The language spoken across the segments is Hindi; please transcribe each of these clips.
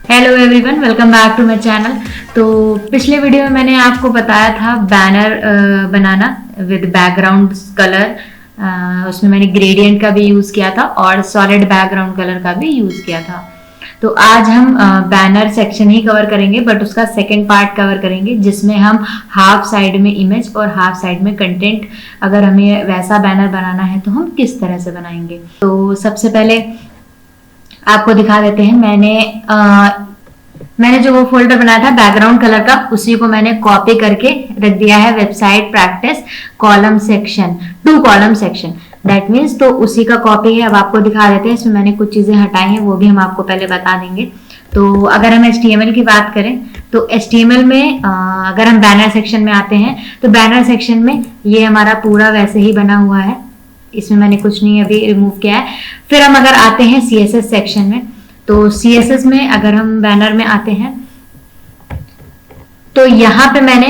Hello everyone, welcome back to my channel. तो पिछले वीडियो में मैंने आपको बताया था बैनर बनाना विद बैकग्राउंड कलर। उसमें मैंने ग्रेडियंट का भी यूज़ किया था और सॉलिड बैकग्राउंड कलर का भी यूज़ किया था। तो आज हम बैनर सेक्शन ही कवर करेंगे, बट उसका सेकंड पार्ट कवर करेंगे जिसमें हम हाफ साइड में इमेज और हाफ साइड में कंटेंट, अगर हमें वैसा बैनर बनाना है तो हम किस तरह से बनाएंगे। तो सबसे पहले आपको दिखा देते हैं। मैंने जो वो फोल्डर बनाया था बैकग्राउंड कलर का, उसी को मैंने कॉपी करके रख दिया है website practice column section, 2 column section, that means. तो उसी का कॉपी है। अब आपको दिखा देते हैं, इसमें मैंने कुछ चीजें हटाई हैं, वो भी हम आपको पहले बता देंगे। तो अगर हम HTML की बात करें तो HTML में अगर हम बैनर सेक्शन में आते हैं तो बैनर सेक्शन में ये हमारा पूरा वैसे ही बना हुआ है, इसमें मैंने कुछ नहीं अभी रिमूव किया है। फिर हम अगर आते हैं CSS सेक्शन में, तो CSS में अगर हम बैनर में आते हैं तो यहाँ पे मैंने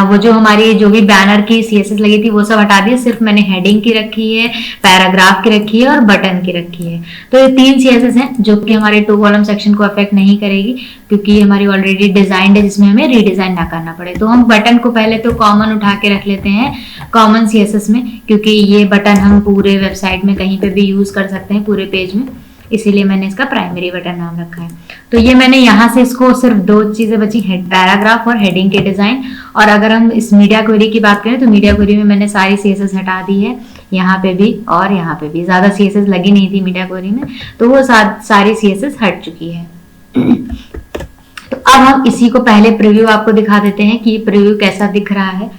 वो जो हमारी जो भी बैनर की CSS लगी थी वो सब हटा दी। सिर्फ मैंने हेडिंग की रखी है, पैराग्राफ की रखी है और बटन की रखी है। तो ये 3 CSS हैं जो कि हमारे 2 कॉलम सेक्शन को अफेक्ट नहीं करेगी, क्योंकि ये हमारी ऑलरेडी डिजाइंड है जिसमें हमें रीडिजाइन ना करना पड़े। तो हम बटन को पहले तो कॉमन उठा के रख लेते हैं कॉमन CSS में, क्योंकि ये बटन हम पूरे वेबसाइट में कहीं पे भी यूज कर सकते हैं, पूरे पेज में, इसीलिए मैंने इसका प्राइमरी बटन नाम रखा है। तो ये मैंने यहाँ से इसको सिर्फ 2 चीजें बची, पैराग्राफ और हेडिंग के डिजाइन। और अगर हम इस मीडिया क्वेरी की बात करें तो मीडिया क्वेरी में मैंने सारी CSS हटा दी है, यहाँ पे भी और यहाँ पे भी। ज्यादा CSS लगी नहीं थी मीडिया क्वेरी में, तो वो सारी CSS हट चुकी है। तो अब हम इसी को पहले प्रीव्यू आपको दिखा देते हैं कि ये प्रीव्यू कैसा दिख रहा है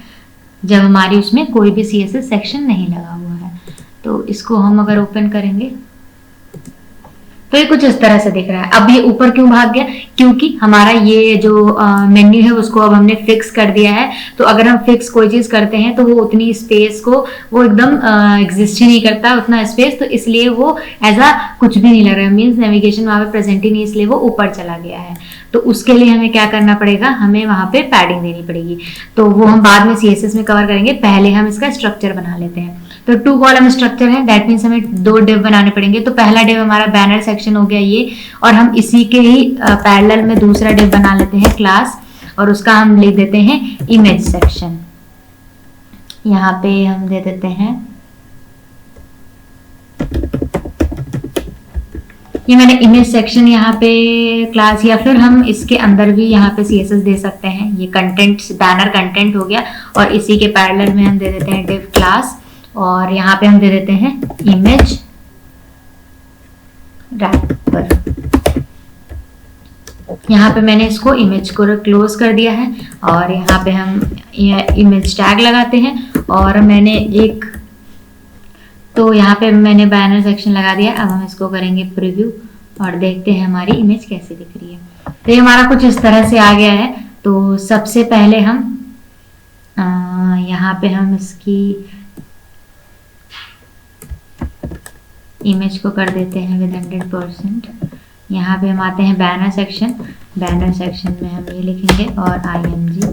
जब हमारी उसमें कोई भी CSS सेक्शन नहीं लगा हुआ है। तो इसको हम अगर ओपन करेंगे तो ये कुछ इस तरह से दिख रहा है। अब ये ऊपर क्यों भाग गया? क्योंकि हमारा ये जो मेन्यू है उसको अब हमने फिक्स कर दिया है। तो अगर हम फिक्स कोई चीज करते हैं तो वो उतनी स्पेस को वो एकदम एग्जिस्ट ही नहीं करता, उतना स्पेस। तो इसलिए वो ऐसा कुछ भी नहीं लग रहा है, मीन्स नेविगेशन वहां पे प्रेजेंट ही नहीं, इसलिए वो ऊपर चला गया है। तो उसके लिए हमें क्या करना पड़ेगा, हमें वहां पे पैडिंग देनी पड़ेगी। तो वो हम बाद में CSS में कवर करेंगे, पहले हम इसका स्ट्रक्चर बना लेते हैं। तो 2 कॉलम स्ट्रक्चर है, दैट मीन्स हमें 2 डिव बनाने पड़ेंगे। तो पहला डिव हमारा बैनर सेक्शन हो गया ये, और हम इसी के ही पैरेलल में दूसरा डिव बना लेते हैं क्लास, और उसका हम लिख देते हैं इमेज सेक्शन। यहाँ पे हम दे देते हैं, ये मैंने इमेज सेक्शन यहाँ पे क्लास, या फिर हम इसके अंदर भी यहाँ पे CSS दे सकते हैं। ये कंटेंट, बैनर कंटेंट हो गया, और इसी के पैरेलल में हम दे देते हैं डिव क्लास, और यहाँ पे हम दे देते हैं इमेज रैपर। यहाँ पे मैंने इसको इमेज को क्लोज कर दिया है, और यहाँ पे हम इमेज टैग लगाते हैं। और मैंने एक, तो यहाँ पे मैंने बैनर सेक्शन लगा दिया। अब हम इसको करेंगे प्रीव्यू और देखते हैं हमारी इमेज कैसी दिख रही है। तो ये हमारा कुछ इस तरह से आ गया है। तो सबसे पहले हम यहाँ पे हम इसकी इमेज को कर देते हैं विद 100%। यहाँ पे हम आते हैं बैनर सेक्शन। बैनर सेक्शन में हम ये लिखेंगे और IMG।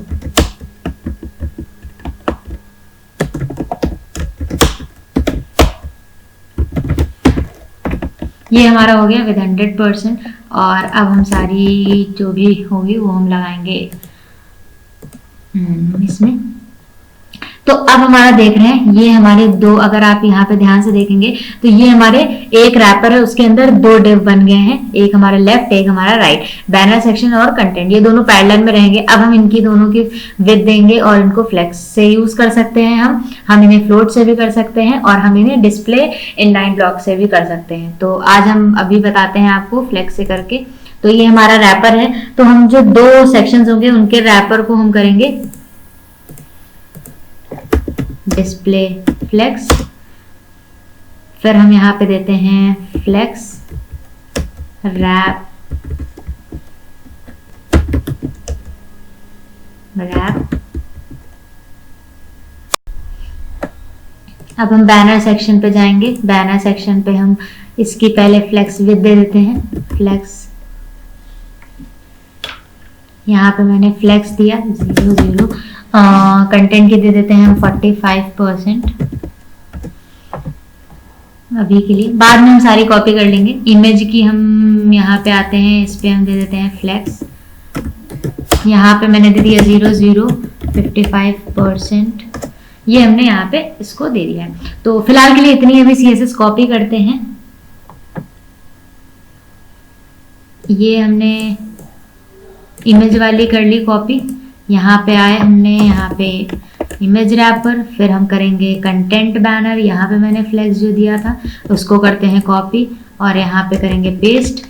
ये हमारा हो गया विद 100%। और अब हम सारी जो भी होगी वो हम लगाएंगे इसमें। तो अब हमारा देख रहे हैं ये हमारे 2, अगर आप यहाँ पे ध्यान से देखेंगे तो ये हमारे एक रैपर है, उसके अंदर 2 डिव बन गए हैं, एक हमारा लेफ्ट एक हमारा राइट। बैनर सेक्शन और कंटेंट ये दोनों पैरेलल में रहेंगे। अब हम इनकी दोनों की विड्थ देंगे, और इनको फ्लेक्स से यूज कर सकते हैं, हम इन्हें फ्लोट से भी कर सकते हैं, और हम इन्हें डिस्प्ले इनलाइन ब्लॉक से भी कर सकते हैं। तो आज हम अभी बताते हैं आपको फ्लेक्स से करके। तो ये हमारा रैपर है, तो हम जो 2 सेक्शन होंगे उनके रैपर को हम करेंगे डिस्प्ले फ्लेक्स। फिर हम यहाँ पे देते हैं फ्लेक्स रैप। अब हम बैनर सेक्शन पे जाएंगे। बैनर सेक्शन पे हम इसकी पहले फ्लेक्स विड्थ दे देते हैं, फ्लेक्स। यहाँ पे मैंने फ्लेक्स दिया 0 कंटेंट की दे देते हैं हम 45%। अभी के लिए, बाद में हम सारी कॉपी कर लेंगे। इमेज की हम यहाँ पे आते हैं, इस पे हम दे देते हैं फ्लेक्स। यहाँ पे मैंने दे दिया 0.055%, ये हमने यहाँ पे इसको दे दिया है। तो फिलहाल के लिए इतनी अभी CSS कॉपी करते हैं। ये हमने इमेज वाली कर ली कॉपी। यहाँ पे आए हमने, यहाँ पे इमेज रैपर, फिर हम करेंगे कंटेंट बैनर। यहाँ पे मैंने फ्लेक्स जो दिया था उसको करते हैं कॉपी और यहाँ पे करेंगे पेस्ट।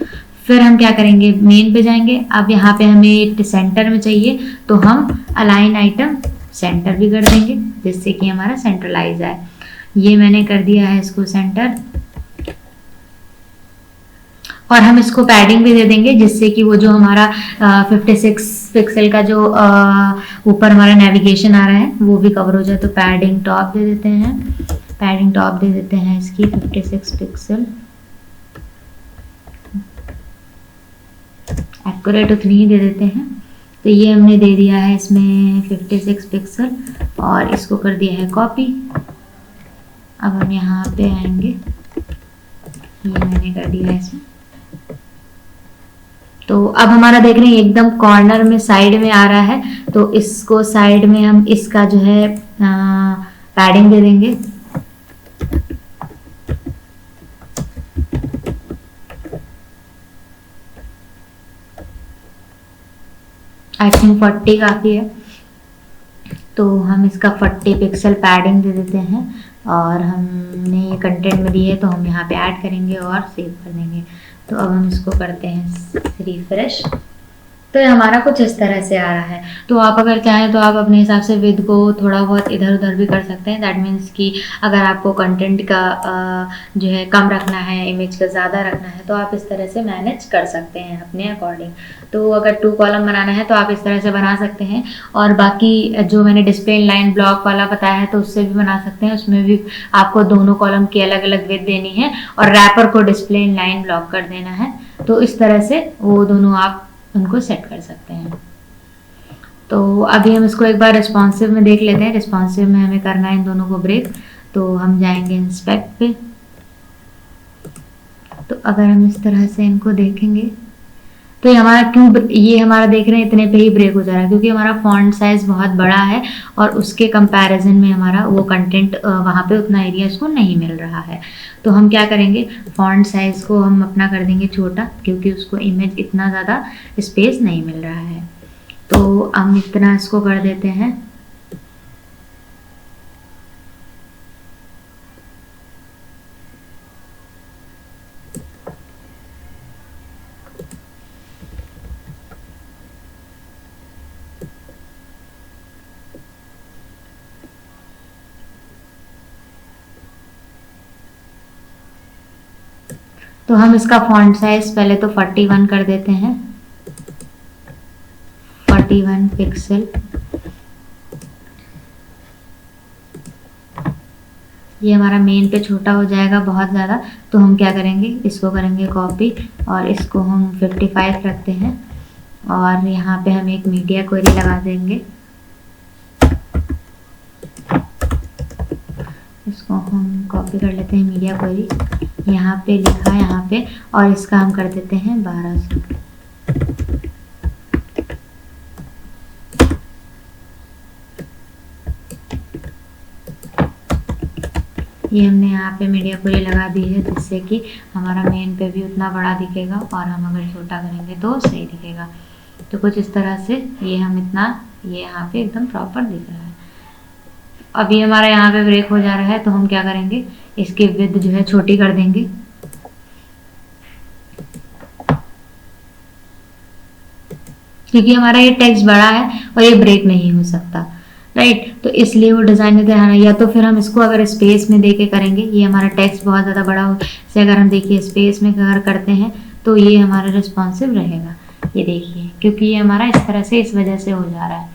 फिर हम क्या करेंगे, मेन पे जाएंगे। अब यहाँ पे हमें सेंटर में चाहिए तो हम अलाइन आइटम सेंटर भी कर देंगे जिससे कि हमारा सेंट्रलाइज आए। ये मैंने कर दिया है इसको सेंटर, और हम इसको पैडिंग भी दे देंगे जिससे कि वो जो हमारा 56 पिक्सल का जो ऊपर हमारा नेविगेशन आ रहा है वो भी कवर हो जाए। तो पैडिंग टॉप दे देते हैं, पैडिंग टॉप दे देते हैं इसकी 56 पिक्सल। एक्यूरेट उतनी ही दे देते हैं। तो ये हमने दे दिया है इसमें 56 पिक्सल और इसको कर दिया है कॉपी। अब हम यहाँ पे आएंगे, ये मैंने कर दिया है इसमें। तो अब हमारा देख रहे हैं एकदम कॉर्नर में साइड में आ रहा है, तो इसको साइड में हम इसका जो है पैडिंग दे देंगे। आई थिंक 40 काफ़ी है, तो हम इसका 40 पिक्सल पैडिंग दे देते हैं। और हमने ये कंटेंट में दी है तो हम यहाँ पे ऐड करेंगे और सेव कर देंगे। तो अब हम इसको करते हैं रिफ्रेश, तो ये हमारा कुछ इस तरह से आ रहा है। तो आप अगर चाहें तो आप अपने हिसाब से विद को थोड़ा बहुत इधर उधर भी कर सकते हैं। दैट मीन्स कि अगर आपको कंटेंट का जो है कम रखना है, इमेज का ज़्यादा रखना है, तो आप इस तरह से मैनेज कर सकते हैं अपने अकॉर्डिंग। तो अगर 2 कॉलम बनाना है तो आप इस तरह से बना सकते हैं। और बाकी जो मैंने डिस्प्ले लाइन ब्लॉक वाला बताया है तो उससे भी बना सकते हैं। उसमें भी आपको दोनों कॉलम की अलग अलग विद देनी है और रैपर को डिस्प्ले लाइन ब्लॉक कर देना है। तो इस तरह से वो दोनों आप उनको सेट कर सकते हैं। तो अभी हम इसको एक बार रिस्पॉन्सिव में देख लेते हैं। रिस्पॉन्सिव में हमें करना है इन दोनों को ब्रेक, तो हम जाएंगे इंस्पेक्ट पे। तो अगर हम इस तरह से इनको देखेंगे तो ये हमारा ये हमारा देख रहे हैं इतने पे ही ब्रेक हो जा रहा है, क्योंकि हमारा फॉन्ट साइज बहुत बड़ा है और उसके कंपैरिजन में हमारा वो कंटेंट वहाँ पे उतना एरिया इसको नहीं मिल रहा है। तो हम क्या करेंगे, फॉन्ट साइज को हम अपना कर देंगे छोटा, क्योंकि उसको इमेज इतना ज़्यादा स्पेस नहीं मिल रहा है। तो हम इतना इसको कर देते हैं। तो हम इसका फॉन्ट साइज पहले तो 41 कर देते हैं, 41 पिक्सल। ये हमारा मेन पे छोटा हो जाएगा बहुत ज़्यादा, तो हम क्या करेंगे, इसको करेंगे कॉपी और इसको हम 55 रखते हैं और यहाँ पे हम एक मीडिया क्वेरी लगा देंगे। इसको हम कॉपी कर लेते हैं मीडिया क्वेरी, यहाँ पे लिखा है यहाँ पे, और इसका हम कर देते हैं 1200। ये हमने यहाँ पे मीडिया क्वेरी लगा दी है जिससे कि हमारा मेन पे भी उतना बड़ा दिखेगा और हम अगर छोटा करेंगे तो सही दिखेगा। तो कुछ इस तरह से ये हम इतना, ये यहाँ पे एकदम प्रॉपर दिख रहा है। अभी हमारा यहाँ पे ब्रेक हो जा रहा है, तो हम क्या करेंगे, इसकी विड्थ जो है छोटी कर देंगे। क्योंकि हमारा ये टेक्स्ट बड़ा है और ये ब्रेक नहीं हो सकता, राइट। तो इसलिए वो डिजाइन में ध्यान है। या तो फिर हम इसको अगर स्पेस में देके करेंगे, ये हमारा टेक्स्ट बहुत ज़्यादा बड़ा हो, से अगर हम देखिए स्पेस में अगर करते हैं तो ये हमारा रिस्पॉन्सिव रहेगा। ये देखिए, क्योंकि ये हमारा इस तरह से इस वजह से हो जा रहा है,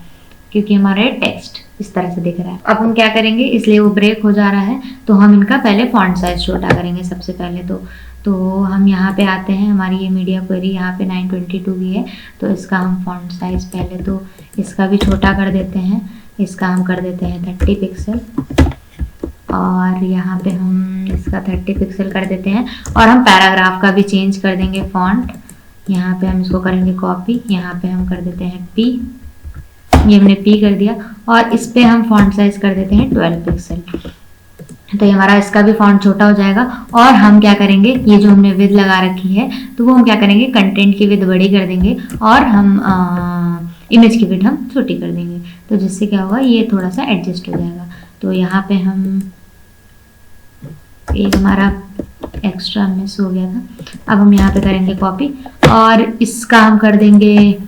क्योंकि हमारा ये टेक्स्ट इस तरह से दिख रहा है। अब हम क्या करेंगे, इसलिए वो ब्रेक हो जा रहा है, तो हम इनका पहले फॉन्ट साइज छोटा करेंगे सबसे पहले। तो हम यहाँ पे आते हैं, हमारी ये मीडिया क्वेरी यहाँ पे 922 की है, तो इसका हम फॉन्ट साइज पहले तो इसका भी छोटा कर देते हैं। इसका हम कर देते हैं 30 पिक्सल और यहाँ पे हम इसका 30 पिक्सल कर देते हैं और हम पैराग्राफ का भी चेंज कर देंगे फॉन्ट। यहाँ पे हम इसको करेंगे कॉपी, यहाँ पे हम कर देते हैं P, ये हमने P कर दिया और इस पे हम फॉन्ट साइज कर देते हैं 12 पिक्सल। तो ये हमारा इसका भी फॉन्ट छोटा हो जाएगा। और हम क्या करेंगे, ये जो हमने विद लगा रखी है तो वो हम क्या करेंगे, कंटेंट की विद बड़ी कर देंगे और हम इमेज की विद हम छोटी कर देंगे। तो जिससे क्या होगा, ये थोड़ा सा एडजस्ट हो जाएगा। तो यहाँ पे हम, एक हमारा एक्स्ट्रा मिस हो गया था, अब हम यहाँ पे करेंगे कॉपी और इसका हम कर देंगे,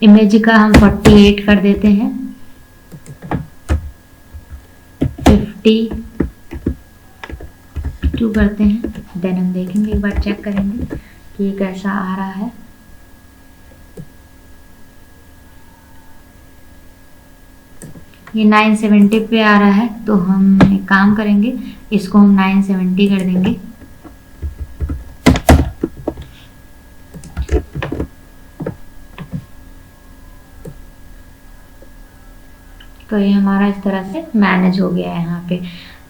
इमेज का हम 48 कर देते हैं, 52 करते हैं। देन हम देखेंगे, एक बार चेक करेंगे कि ये कैसा आ रहा है। ये 970 पे आ रहा है, तो हम एक काम करेंगे, इसको हम 970 कर देंगे। तो ये हमारा इस तरह से मैनेज हो गया है यहाँ पे।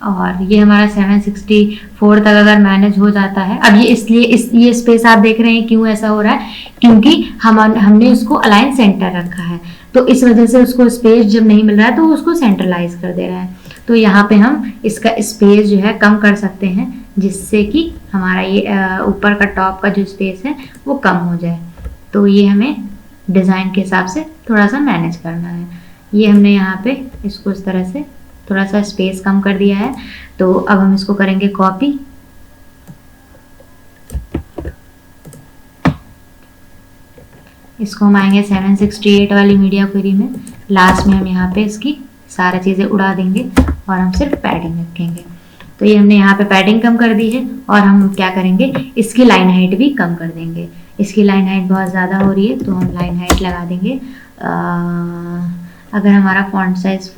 और ये हमारा 764 तक अगर मैनेज हो जाता है। अब ये इसलिए ये स्पेस आप देख रहे हैं क्यों ऐसा हो रहा है, क्योंकि हमने उसको अलाइन सेंटर रखा है, तो इस वजह से उसको स्पेस जब नहीं मिल रहा है तो उसको सेंट्रलाइज कर दे रहा है। तो यहाँ पे हम इसका स्पेस जो है कम कर सकते हैं, जिससे कि हमारा ये ऊपर का टॉप का जो स्पेस है वो कम हो जाए। तो ये हमें डिज़ाइन के हिसाब से थोड़ा सा मैनेज करना है। ये हमने यहाँ पे इसको इस तरह से थोड़ा सा स्पेस कम कर दिया है। तो अब हम इसको करेंगे कॉपी, इसको हम आएंगे 768 वाली मीडिया क्वेरी में, लास्ट में हम यहाँ पे इसकी सारी चीज़ें उड़ा देंगे और हम सिर्फ पैडिंग रखेंगे। तो ये हमने यहाँ पे पैडिंग कम कर दी है और हम क्या करेंगे, इसकी लाइन हाइट भी कम कर देंगे। इसकी लाइन हाइट बहुत ज़्यादा हो रही है तो हम लाइन हाइट लगा देंगे। अगर हमारा फॉन्ट साइज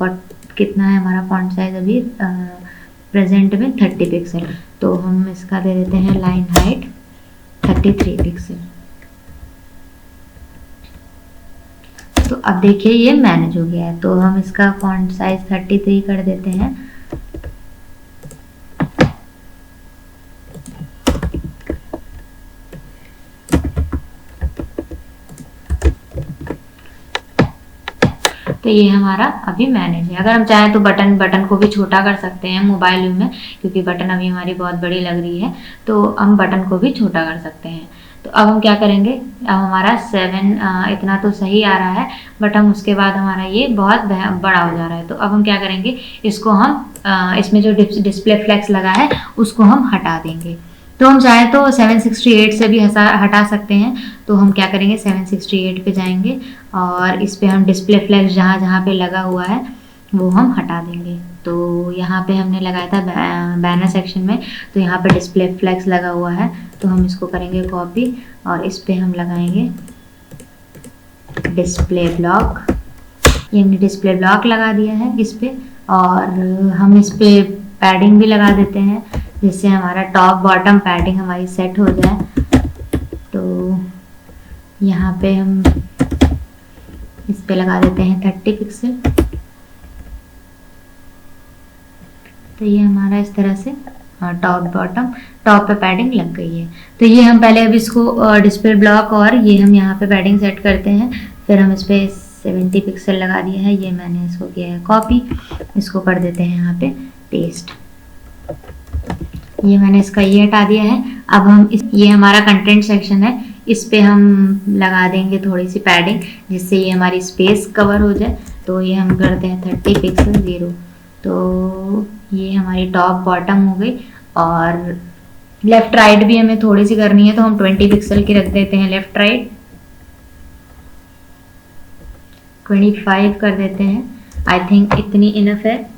कितना है, हमारा फॉन्ट साइज अभी प्रेजेंट में 30 पिक्सल, तो हम इसका दे देते हैं लाइन हाइट 33 पिक्सल। तो अब देखिए ये मैनेज हो गया है। तो हम इसका फॉन्ट साइज 33 कर देते हैं। तो ये हमारा अभी मैनेज है। अगर हम चाहें तो बटन को भी छोटा कर सकते हैं मोबाइल व्यू में, क्योंकि बटन अभी हमारी बहुत बड़ी लग रही है, तो हम बटन को भी छोटा कर सकते हैं। तो अब हम क्या करेंगे, अब हमारा 7 इतना तो सही आ रहा है, बट हम उसके बाद हमारा ये बहुत बड़ा हो जा रहा है। तो अब हम क्या करेंगे, इसको हम इसमें जो डिस्प्ले फ्लेक्स लगा है उसको हम हटा देंगे। तो हम चाहे तो 768 से भी हटा सकते हैं। तो हम क्या करेंगे, 768 पे जाएंगे और इस पे हम डिस्प्ले फ्लेक्स जहाँ जहाँ पे लगा हुआ है वो हम हटा देंगे। तो यहाँ पे हमने लगाया था बैनर सेक्शन में, तो यहाँ पे डिस्प्ले फ्लेक्स लगा हुआ है, तो हम इसको करेंगे कॉपी और इस पे हम लगाएंगे डिस्प्ले ब्लॉक। ये हमने डिस्प्ले ब्लॉक लगा दिया है इस पे, और हम इस पे पैडिंग भी लगा देते हैं, जिससे हमारा टॉप बॉटम पैडिंग हमारी सेट हो जाए। तो यहाँ पे हम इस पे लगा देते हैं 30 पिक्सल। तो ये हमारा इस तरह से टॉप बॉटम टॉप पे पैडिंग लग गई है। तो ये हम पहले अब इसको डिस्प्ले ब्लॉक और ये हम यहाँ पे पैडिंग सेट करते हैं, फिर हम इस पे 70 पिक्सल लगा दिया है। ये मैंने इसको किया है कॉपी, इसको कर देते हैं यहाँ पे पेस्ट। ये मैंने इसका ये हटा दिया है। अब हम ये हमारा कंटेंट सेक्शन है, इस पे हम लगा देंगे थोड़ी सी पैडिंग, जिससे ये हमारी स्पेस कवर हो जाए। तो ये हम करते हैं 30 पिक्सल 0। तो ये हमारी टॉप बॉटम हो गई, और लेफ्ट राइट भी हमें थोड़ी सी करनी है, तो हम 20 पिक्सल की रख देते हैं लेफ्ट राइट, 25 कर देते हैं। आई थिंक इतनी इनफ है।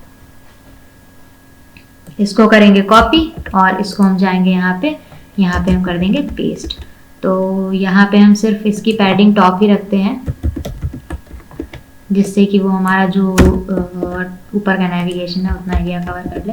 इसको करेंगे कॉपी और इसको हम जाएंगे यहाँ पे हम कर देंगे पेस्ट। तो यहाँ पे हम सिर्फ इसकी पैडिंग टॉप ही रखते हैं, जिससे कि वो हमारा जो ऊपर का नेविगेशन है उतना एरिया कवर कर ले।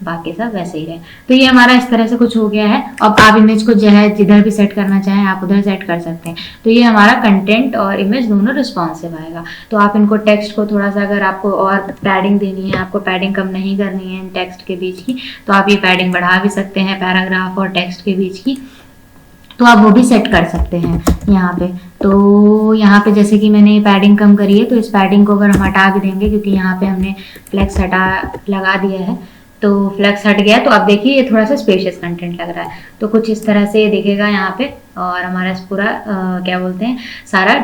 बाकी सब वैसे ही रहे। तो ये हमारा इस तरह से कुछ हो गया है। अब आप इमेज को जो है जिधर भी सेट करना चाहें आप उधर सेट कर सकते हैं। तो ये हमारा कंटेंट और इमेज दोनों रिस्पॉन्सिव आएगा। तो आप इनको टेक्स्ट को थोड़ा सा, अगर आपको और पैडिंग देनी है, आपको पैडिंग कम नहीं करनी है इन टेक्स्ट के बीच की, तो आप ये पैडिंग बढ़ा भी सकते हैं पैराग्राफ और टेक्स्ट के बीच की, तो आप वो भी सेट कर सकते हैं यहाँ पे। तो यहाँ पे जैसे कि मैंने पैडिंग कम करी है, तो इस पैडिंग को अगर हम हटा भी देंगे, क्योंकि यहाँ पे हमने फ्लेक्स लगा दिया है, तो फ्लेक्स हट गया, तो अब देखिए ये थोड़ा सा स्पेशियस कंटेंट लग रहा है। तो कुछ इस तरह से दिखेगा यहाँ पे, और हमारा पूरा क्या बोलते हैं, सारा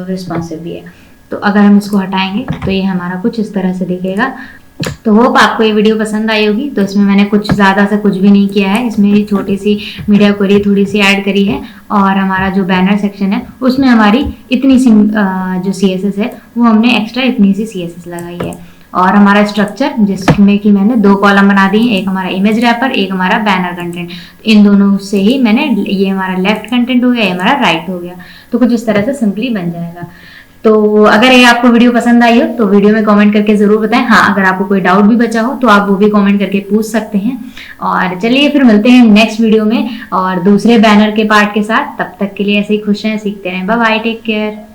रिस्पॉन्सिव भी है। तो अगर हम इसको हटाएंगे तो ये हमारा कुछ इस तरह से दिखेगा। तो होप आपको ये वीडियो पसंद आई होगी। तो इसमें मैंने कुछ ज़्यादा से कुछ भी नहीं किया है, इसमें छोटी सी मीडिया क्वेरी थोड़ी सी ऐड करी है, और हमारा जो बैनर सेक्शन है उसमें हमारी इतनी सी जो CSS है वो हमने एक्स्ट्रा इतनी सी CSS लगाई है। और हमारा स्ट्रक्चर जिसमें कि मैंने 2 कॉलम बना दिए, एक हमारा इमेज रैपर, एक हमारा बैनर कंटेंट। इन दोनों से ही मैंने, ये हमारा लेफ्ट कंटेंट हो गया, ये हमारा राइट हो गया। तो कुछ इस तरह से सिंपली बन जाएगा। तो अगर ये आपको वीडियो पसंद आई हो तो वीडियो में कमेंट करके ज़रूर बताएं। हाँ, अगर आपको कोई डाउट भी बचा हो तो आप वो भी कमेंट करके पूछ सकते हैं। और चलिए फिर मिलते हैं नेक्स्ट वीडियो में और दूसरे बैनर के पार्ट के साथ। तब तक के लिए ऐसे ही खुश रहें, सीखते रहें। Bye bye, take care.